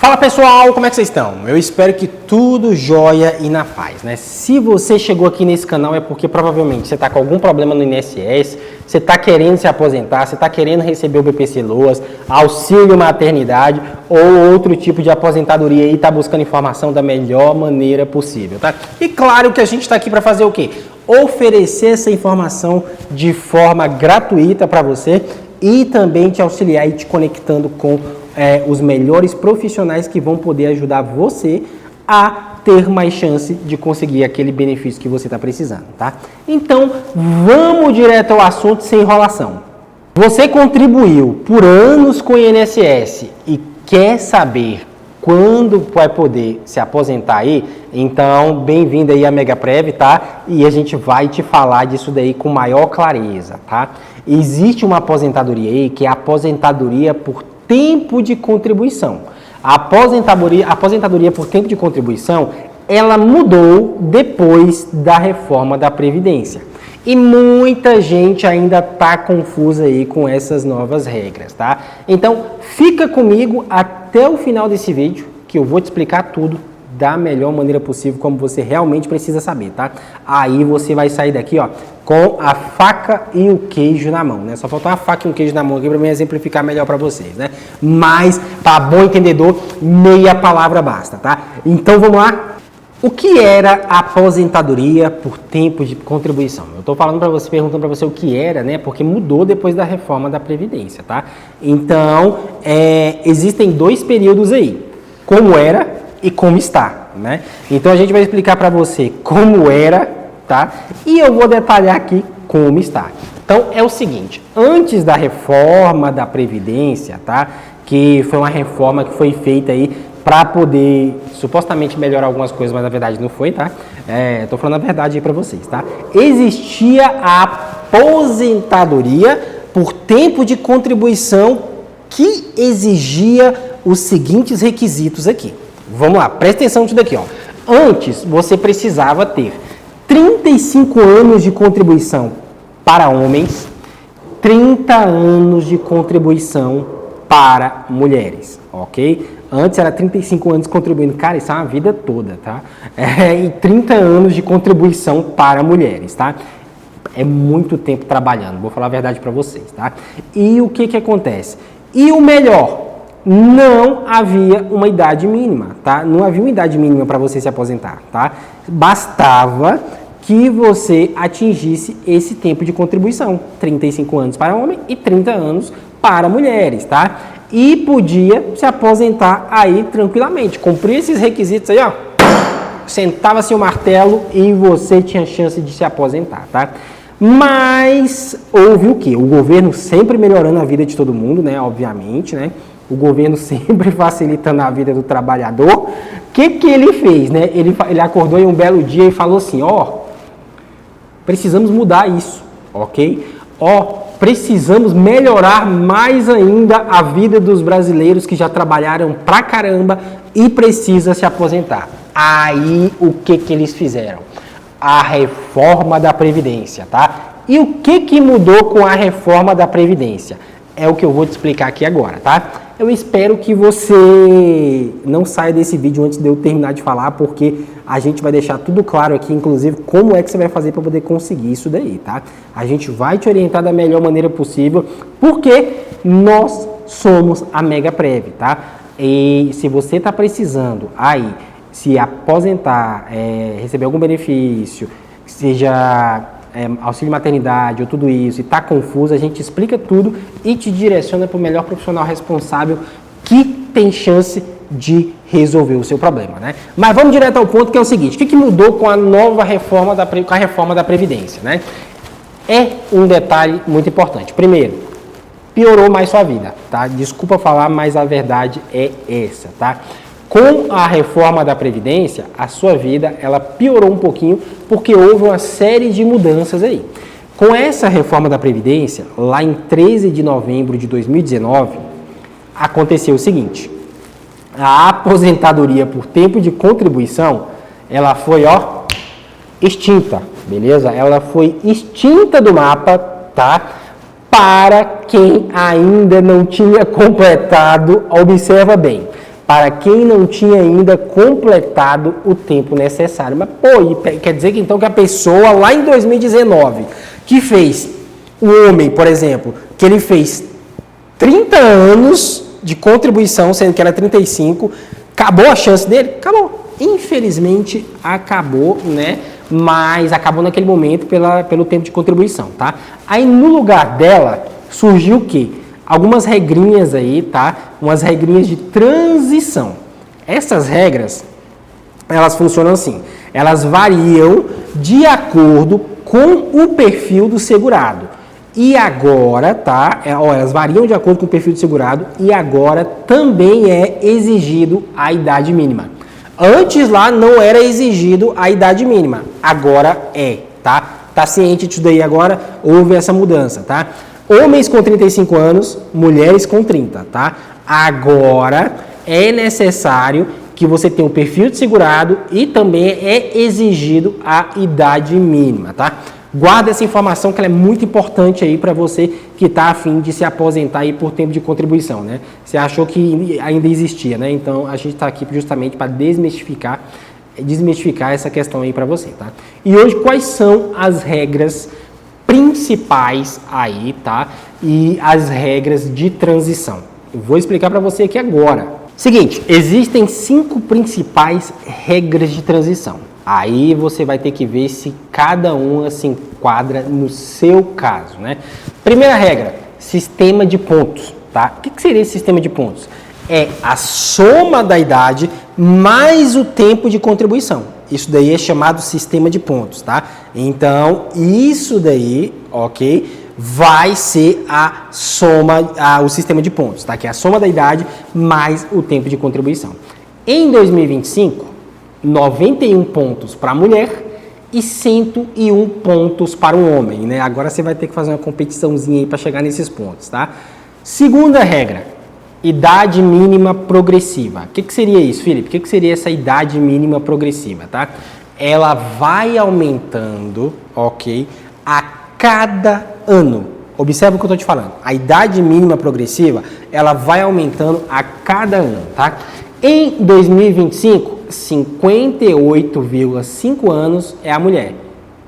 Fala pessoal, como é que vocês estão? Eu espero que tudo jóia e na paz, né? Se você chegou aqui nesse canal é porque provavelmente você está com algum problema no INSS, você está querendo se aposentar, você está querendo receber o BPC Loas, auxílio maternidade ou outro tipo de aposentadoria e está buscando informação da melhor maneira possível, tá? E claro que a gente está aqui para fazer o quê? Oferecer essa informação de forma gratuita para você e também te auxiliar e te conectando com os melhores profissionais que vão poder ajudar você a ter mais chance de conseguir aquele benefício que você está precisando, tá? Então, vamos direto ao assunto sem enrolação. Você contribuiu por anos com o INSS e quer saber quando vai poder se aposentar aí? Então, bem-vindo aí à Megaprev, tá? E a gente vai te falar disso daí com maior clareza, tá? Existe uma aposentadoria aí que é a aposentadoria por tempo de contribuição. A aposentadoria por tempo de contribuição, ela mudou depois da reforma da Previdência. E muita gente ainda está confusa aí com essas novas regras, tá? Então, fica comigo até o final desse vídeo, que eu vou te explicar tudo da melhor maneira possível, como você realmente precisa saber, tá? Aí você vai sair daqui, ó, com a faca e o queijo na mão, né? Só faltou uma faca e um queijo na mão aqui para mim exemplificar melhor para vocês, né? Mas, para bom entendedor, meia palavra basta, tá? Então, vamos lá? O que era a aposentadoria por tempo de contribuição? Eu estou falando para você, perguntando para você o que era, né? Porque mudou depois da reforma da Previdência, tá? Então, existem dois períodos aí, como era e como está, né? Então, a gente vai explicar para você como era, tá? E eu vou detalhar aqui como está. Então, é o seguinte, antes da reforma da Previdência, tá? Que foi uma reforma que foi feita aí para poder supostamente melhorar algumas coisas, mas na verdade não foi, tá? Tô falando a verdade aí para vocês, tá? Existia a aposentadoria por tempo de contribuição que exigia os seguintes requisitos aqui. Vamos lá, presta atenção nisso daqui, ó. Antes, você precisava ter 35 anos de contribuição para homens, 30 anos de contribuição para mulheres, ok? Antes era 35 anos contribuindo, cara, isso é uma vida toda, tá? E 30 anos de contribuição para mulheres, tá? É muito tempo trabalhando, vou falar a verdade para vocês, tá? E o que acontece? E o melhor, não havia uma idade mínima, tá? Não havia uma idade mínima para você se aposentar, tá? Bastava que você atingisse esse tempo de contribuição, 35 anos para homem e 30 anos para mulheres, tá? E podia se aposentar aí tranquilamente, cumprir esses requisitos aí, ó, sentava-se o martelo e você tinha chance de se aposentar, tá? Mas houve o quê? O governo sempre melhorando a vida de todo mundo, né? Obviamente, né? O governo sempre facilitando a vida do trabalhador. O que ele fez, né? Ele acordou em um belo dia e falou assim, ó, precisamos mudar isso, ok? Precisamos melhorar mais ainda a vida dos brasileiros que já trabalharam pra caramba e precisa se aposentar. Aí, o que eles fizeram? A reforma da Previdência, tá? E o que mudou com a reforma da Previdência? É o que eu vou te explicar aqui agora, tá? Eu espero que você não saia desse vídeo antes de eu terminar de falar, porque a gente vai deixar tudo claro aqui, inclusive, como é que você vai fazer para poder conseguir isso daí, tá? A gente vai te orientar da melhor maneira possível, porque nós somos a Megaprev, tá? E se você está precisando aí se aposentar, receber algum benefício, seja auxílio maternidade ou tudo isso, e está confuso, a gente explica tudo e te direciona para o melhor profissional responsável que tem chance de resolver o seu problema, né? Mas vamos direto ao ponto, que é o seguinte, o que mudou com a nova reforma com a reforma da Previdência, né? É um detalhe muito importante. Primeiro, piorou mais sua vida, tá? Desculpa falar, mas a verdade é essa, tá? Com a reforma da Previdência, a sua vida, ela piorou um pouquinho, porque houve uma série de mudanças aí. Com essa reforma da Previdência, lá em 13 de novembro de 2019, aconteceu o seguinte, a aposentadoria por tempo de contribuição, ela foi, ó, extinta, beleza? Ela foi extinta do mapa, tá? Para quem ainda não tinha completado, observa bem, para quem não tinha ainda completado o tempo necessário. Mas, pô, quer dizer que então que a pessoa lá em 2019, que fez, o homem, por exemplo, que ele fez 30 anos de contribuição, sendo que era 35, acabou a chance dele? Acabou. Infelizmente, acabou, né? Mas acabou naquele momento pelo tempo de contribuição, tá? Aí, no lugar dela, surgiu o quê? Algumas regrinhas aí, tá? Umas regrinhas de transição. Essas regras, elas funcionam assim. Elas variam de acordo com o perfil do segurado. E agora, tá? Elas variam de acordo com o perfil do segurado e agora também é exigido a idade mínima. Antes lá não era exigido a idade mínima, agora é, tá? Tá ciente disso daí agora? Houve essa mudança, tá? Homens com 35 anos, mulheres com 30, tá? Agora é necessário que você tenha um perfil de segurado e também é exigido a idade mínima, tá? Guarda essa informação que ela é muito importante aí para você que está a fim de se aposentar aí por tempo de contribuição, né? Você achou que ainda existia, né? Então a gente está aqui justamente para desmistificar essa questão aí para você, tá? E hoje quais são as regras principais aí, tá? E as regras de transição. Eu vou explicar para você aqui agora. Seguinte, existem 5 principais regras de transição. Aí você vai ter que ver se cada uma se enquadra no seu caso, né? Primeira regra, sistema de pontos, tá? O que seria esse sistema de pontos? É a soma da idade mais o tempo de contribuição. Isso daí é chamado sistema de pontos, tá? Então, isso daí, ok, vai ser a soma, o sistema de pontos, tá? Que é a soma da idade mais o tempo de contribuição. Em 2025, 91 pontos para a mulher e 101 pontos para o homem, né? Agora você vai ter que fazer uma competiçãozinha aí para chegar nesses pontos, tá? Segunda regra, idade mínima progressiva. O que seria isso, Felipe? O que seria essa idade mínima progressiva, tá? Ela vai aumentando, ok, a cada ano. Observa o que eu estou te falando. A idade mínima progressiva, ela vai aumentando a cada ano, tá? Em 2025, 58,5 anos é a mulher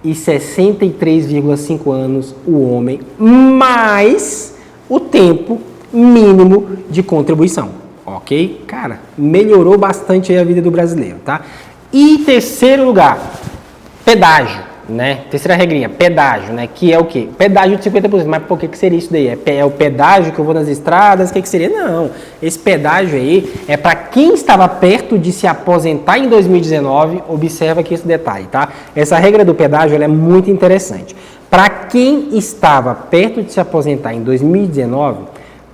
e 63,5 anos o homem, mais o tempo mínimo de contribuição, ok? Cara, melhorou bastante aí a vida do brasileiro, tá? E terceiro lugar, pedágio, né? Terceira regrinha, pedágio, né? Que é o quê? Pedágio de 50%. Mas por que seria isso daí? É o pedágio que eu vou nas estradas? O que seria? Não. Esse pedágio aí é para quem estava perto de se aposentar em 2019. Observa aqui esse detalhe, tá? Essa regra do pedágio ela é muito interessante. Para quem estava perto de se aposentar em 2019,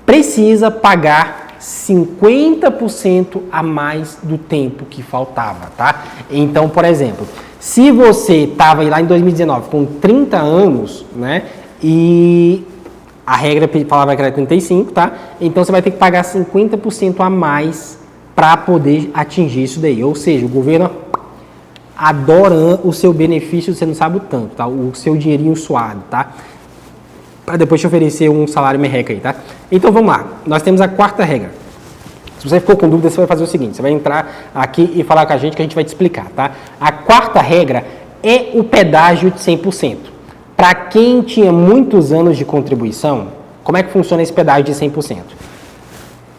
precisa pagar 50% a mais do tempo que faltava, tá? Então, por exemplo, se você estava lá em 2019 com 30 anos, né, e a regra falava que era 35, tá? Então você vai ter que pagar 50% a mais para poder atingir isso daí. Ou seja, o governo adora o seu benefício, você não sabe o tanto, tá? O seu dinheirinho suado, tá? Para depois te oferecer um salário merreca aí, tá? Então vamos lá. Nós temos a quarta regra. Se você ficou com dúvida, você vai fazer o seguinte, você vai entrar aqui e falar com a gente que a gente vai te explicar, tá? A quarta regra é o pedágio de 100%. Para quem tinha muitos anos de contribuição, como é que funciona esse pedágio de 100%?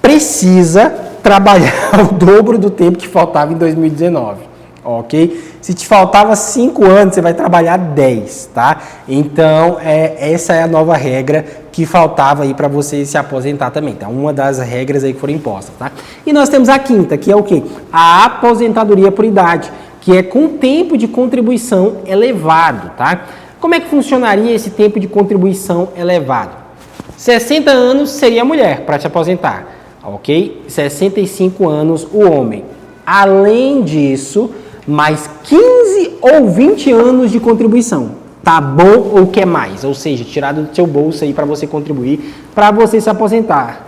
Precisa trabalhar o dobro do tempo que faltava em 2019, ok? Se te faltava 5 anos, você vai trabalhar 10, tá? Então, essa é a nova regra que faltava aí para você se aposentar também, tá? Uma das regras aí que foram impostas, tá? E nós temos a quinta, que é o quê? A aposentadoria por idade, que é com tempo de contribuição elevado, tá? Como é que funcionaria esse tempo de contribuição elevado? 60 anos seria a mulher para te aposentar, ok? 65 anos o homem. Além disso, mais 15 ou 20 anos de contribuição. Tá bom ou quer mais? Ou seja, tirado do seu bolso aí para você contribuir, para você se aposentar.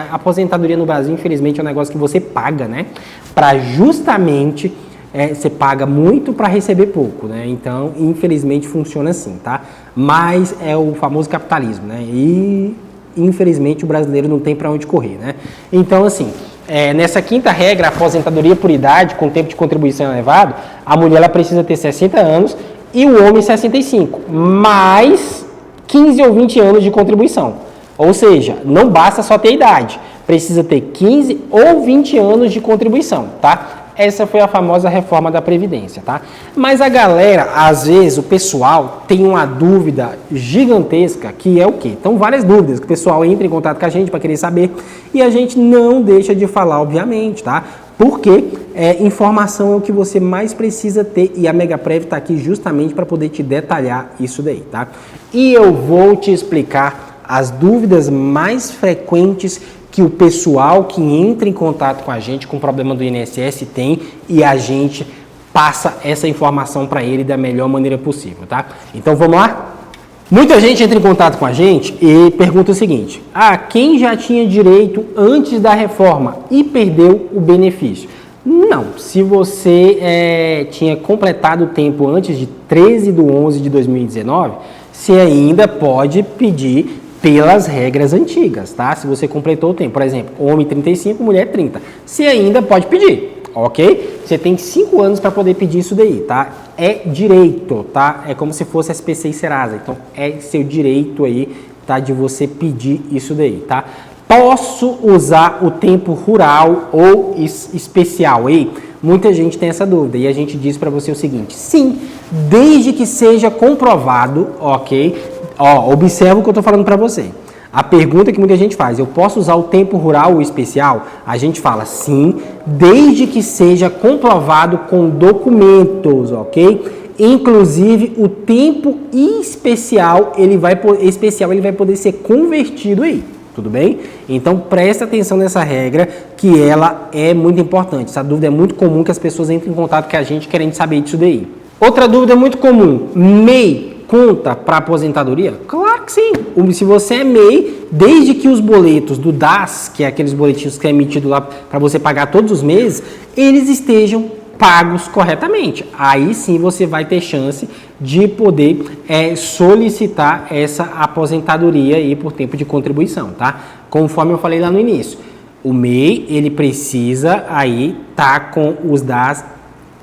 A aposentadoria no Brasil, infelizmente, é um negócio que você paga, né? Para justamente, você paga muito para receber pouco, né? Então, infelizmente, funciona assim, tá? Mas é o famoso capitalismo, né? E, infelizmente, o brasileiro não tem para onde correr, né? Então, assim, nessa quinta regra, aposentadoria por idade, com tempo de contribuição elevado, a mulher ela precisa ter 60 anos e o homem 65, mais 15 ou 20 anos de contribuição. Ou seja, não basta só ter idade, precisa ter 15 ou 20 anos de contribuição, tá? Essa foi a famosa reforma da Previdência, tá? Mas a galera, às vezes, o pessoal tem uma dúvida gigantesca, que é o quê? Então, várias dúvidas que o pessoal entra em contato com a gente para querer saber e a gente não deixa de falar, obviamente, tá? Porque informação é o que você mais precisa ter e a Megaprev está aqui justamente para poder te detalhar isso daí, tá? E eu vou te explicar as dúvidas mais frequentes que o pessoal que entra em contato com a gente com o problema do INSS tem e a gente passa essa informação para ele da melhor maneira possível, tá? Então vamos lá? Muita gente entra em contato com a gente e pergunta o seguinte: quem já tinha direito antes da reforma e perdeu o benefício? Não, se você tinha completado o tempo antes de 13/11/2019, você ainda pode pedir pelas regras antigas, tá? Se você completou o tempo, por exemplo, homem 35, mulher 30, você ainda pode pedir, ok? Você tem 5 anos para poder pedir isso daí, tá? É direito, tá? É como se fosse SPC e Serasa, então é seu direito aí, tá? De você pedir isso daí, tá? Posso usar o tempo rural ou especial aí? Muita gente tem essa dúvida e a gente diz para você o seguinte: sim, desde que seja comprovado, ok? Observa o que eu estou falando para você. A pergunta que muita gente faz: eu posso usar o tempo rural ou especial? A gente fala sim, desde que seja comprovado com documentos, ok? Inclusive o tempo especial ele vai poder ser convertido aí. Tudo bem? Então presta atenção nessa regra, que ela é muito importante. Essa dúvida é muito comum, que as pessoas entram em contato com a gente querendo saber disso daí. Outra dúvida muito comum: MEI conta para aposentadoria? Claro que sim. Se você é MEI, desde que os boletos do DAS, que é aqueles boletins que é emitido lá para você pagar todos os meses, eles estejam pagos corretamente. Aí sim você vai ter chance de poder solicitar essa aposentadoria aí por tempo de contribuição, tá? Conforme eu falei lá no início, o MEI ele precisa aí com os DAS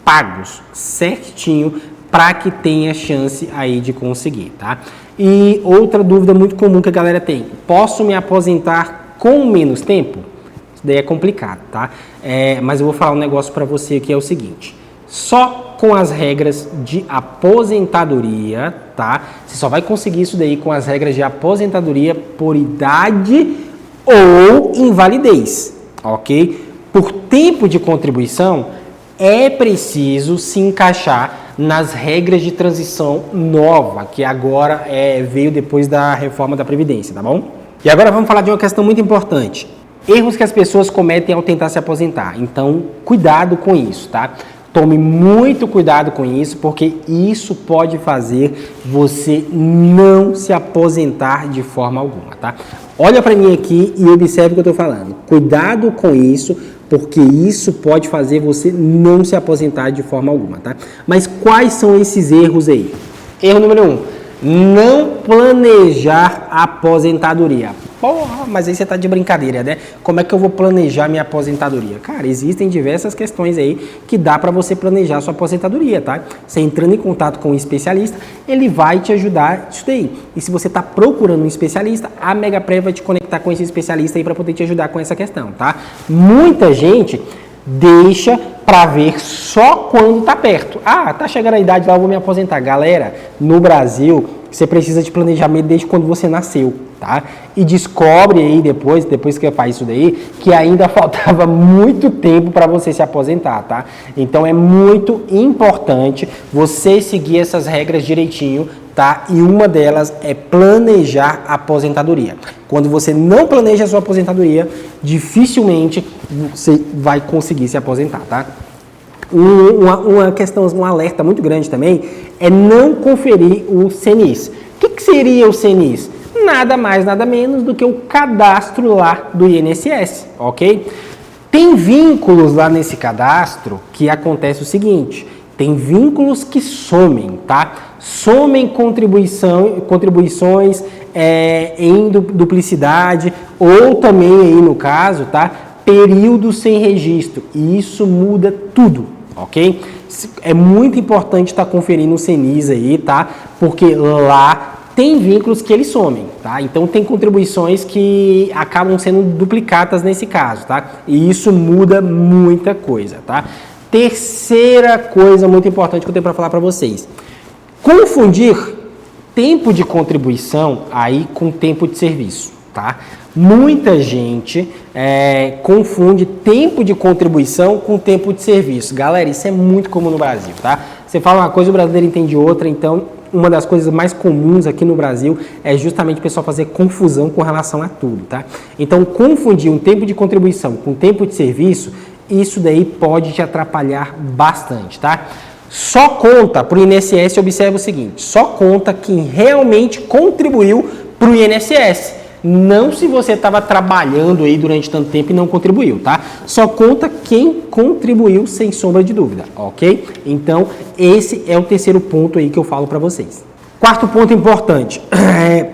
pagos certinho para que tenha chance aí de conseguir, tá? E outra dúvida muito comum que a galera tem: posso me aposentar com menos tempo? Isso daí é complicado, tá? Mas eu vou falar um negócio para você que é o seguinte: só com as regras de aposentadoria, tá? Você só vai conseguir isso daí com as regras de aposentadoria por idade ou invalidez, ok? Por tempo de contribuição, é preciso se encaixar nas regras de transição nova, que agora veio depois da reforma da Previdência, tá bom? E agora vamos falar de uma questão muito importante: erros que as pessoas cometem ao tentar se aposentar. Então, cuidado com isso, tá? Tome muito cuidado com isso, porque isso pode fazer você não se aposentar de forma alguma, tá? Olha para mim aqui e observe o que eu estou falando. Cuidado com isso, porque isso pode fazer você não se aposentar de forma alguma, tá? Mas quais são esses erros aí? Erro número 1: não planejar a aposentadoria. Porra, mas aí você tá de brincadeira, né? Como é que eu vou planejar minha aposentadoria? Cara, existem diversas questões aí que dá para você planejar a sua aposentadoria, tá? Você entrando em contato com um especialista, ele vai te ajudar isso daí. E se você tá procurando um especialista, a Megaprev vai te conectar com esse especialista aí para poder te ajudar com essa questão, tá? Muita gente deixa para ver só quando tá perto. Tá chegando a idade lá, eu vou me aposentar. Galera, no Brasil, você precisa de planejamento desde quando você nasceu, tá? E descobre aí depois que faz isso daí, que ainda faltava muito tempo para você se aposentar, tá? Então é muito importante você seguir essas regras direitinho, tá? E uma delas é planejar a aposentadoria. Quando você não planeja a sua aposentadoria, dificilmente você vai conseguir se aposentar, tá? Uma questão, um alerta muito grande também é não conferir o CNIS. O que seria o CNIS? Nada mais, nada menos do que o cadastro lá do INSS, ok? Tem vínculos lá nesse cadastro que acontece o seguinte: tem vínculos que somem, tá? Somem contribuições em duplicidade, ou também aí no caso, tá? período sem registro, e isso muda tudo, ok? É muito importante estar conferindo o CNIS aí, tá? Porque lá tem vínculos que eles somem, tá? Então tem contribuições que acabam sendo duplicadas nesse caso, tá? E isso muda muita coisa, tá? Terceira coisa muito importante que eu tenho para falar para vocês. Confundir tempo de contribuição aí com tempo de serviço, tá? Muita gente confunde tempo de contribuição com tempo de serviço. Galera, isso é muito comum no Brasil, tá? Você fala uma coisa, o brasileiro entende outra, então uma das coisas mais comuns aqui no Brasil é justamente o pessoal fazer confusão com relação a tudo, tá? Então, confundir um tempo de contribuição com tempo de serviço, isso daí pode te atrapalhar bastante, tá? Só conta para o INSS, observa o seguinte, só conta quem realmente contribuiu para o INSS. Não se você estava trabalhando aí durante tanto tempo e não contribuiu, tá? Só conta quem contribuiu sem sombra de dúvida, ok? Então, esse é o terceiro ponto aí que eu falo para vocês. Quarto ponto importante,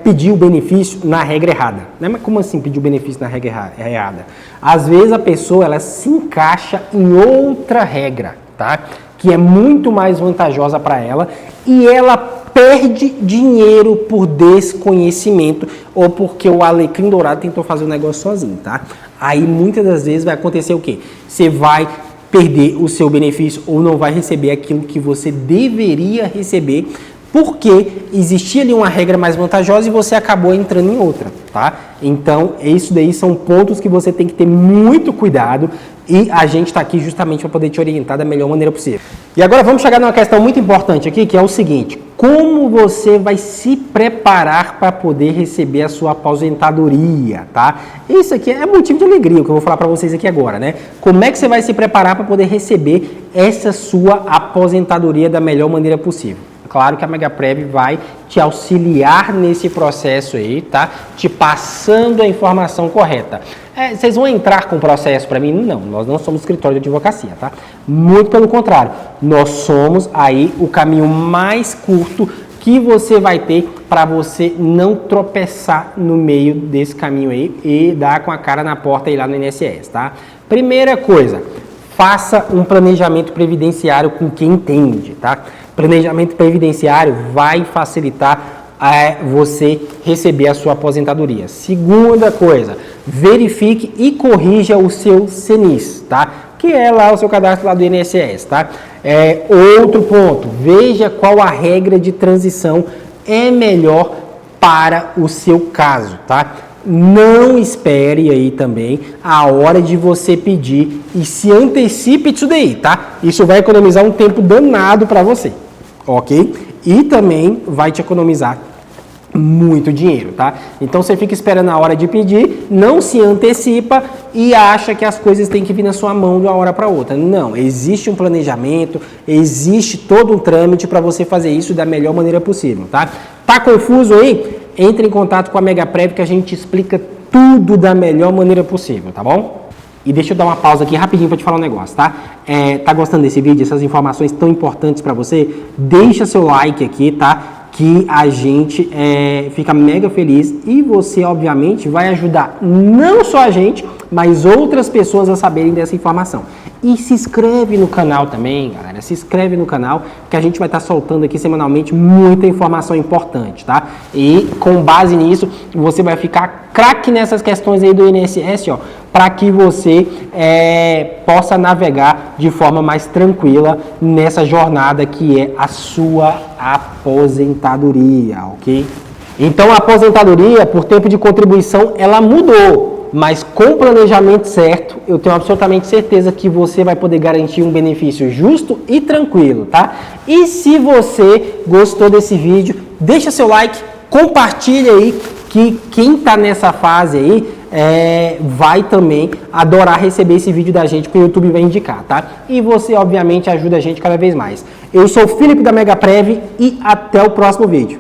pedir o benefício na regra errada. Mas como assim pedir o benefício na regra errada? Às vezes a pessoa, ela se encaixa em outra regra, tá? Que é muito mais vantajosa para ela e ela perde dinheiro por desconhecimento ou porque o alecrim dourado tentou fazer o negócio sozinho, tá? Aí muitas das vezes vai acontecer o quê? Você vai perder o seu benefício ou não vai receber aquilo que você deveria receber porque existia ali uma regra mais vantajosa e você acabou entrando em outra, tá? Então, isso daí são pontos que você tem que ter muito cuidado e a gente está aqui justamente para poder te orientar da melhor maneira possível. E agora vamos chegar numa questão muito importante aqui, que é o seguinte: como você vai se preparar para poder receber a sua aposentadoria, tá? Isso aqui é motivo de alegria, o que eu vou falar para vocês aqui agora, né? Como é que você vai se preparar para poder receber essa sua aposentadoria da melhor maneira possível? Claro que a Megaprev vai te auxiliar nesse processo aí, tá? Te passando a informação correta. Vocês vão entrar com o processo para mim? Não, nós não somos escritório de advocacia, tá? Muito pelo contrário, nós somos aí o caminho mais curto que você vai ter para você não tropeçar no meio desse caminho aí e dar com a cara na porta aí lá no INSS, tá? Primeira coisa, faça um planejamento previdenciário com quem entende, tá? Planejamento previdenciário vai facilitar você receber a sua aposentadoria. Segunda coisa, verifique e corrija o seu CNIS, tá? Que é lá o seu cadastro lá do INSS, tá? Outro ponto, veja qual a regra de transição é melhor para o seu caso, tá? Não espere aí também a hora de você pedir e se antecipe disso daí, tá? Isso vai economizar um tempo danado para você, ok? E também vai te economizar muito dinheiro, tá? Então você fica esperando a hora de pedir, não se antecipa e acha que as coisas têm que vir na sua mão de uma hora para outra. Não, existe um planejamento, existe todo um trâmite para você fazer isso da melhor maneira possível, tá? Tá confuso aí? Entre em contato com a Megaprev que a gente explica tudo da melhor maneira possível, tá bom? E deixa eu dar uma pausa aqui rapidinho para te falar um negócio, tá? Tá gostando desse vídeo, essas informações tão importantes para você? Deixa seu like aqui, tá? Que a gente fica mega feliz e você, obviamente, vai ajudar não só a gente, mas outras pessoas a saberem dessa informação. E se inscreve no canal também, galera. Se inscreve no canal que a gente vai estar soltando aqui semanalmente muita informação importante, tá? E com base nisso, você vai ficar craque nessas questões aí do INSS, ó, para que você possa navegar de forma mais tranquila nessa jornada que é a sua aposentadoria, ok? Então, a aposentadoria por tempo de contribuição, ela mudou. Mas com o planejamento certo, eu tenho absolutamente certeza que você vai poder garantir um benefício justo e tranquilo, tá? E se você gostou desse vídeo, deixa seu like, compartilha aí, que quem tá nessa fase aí vai também adorar receber esse vídeo da gente, que o YouTube vai indicar, tá? E você, obviamente, ajuda a gente cada vez mais. Eu sou o Felipe da Megaprev e até o próximo vídeo.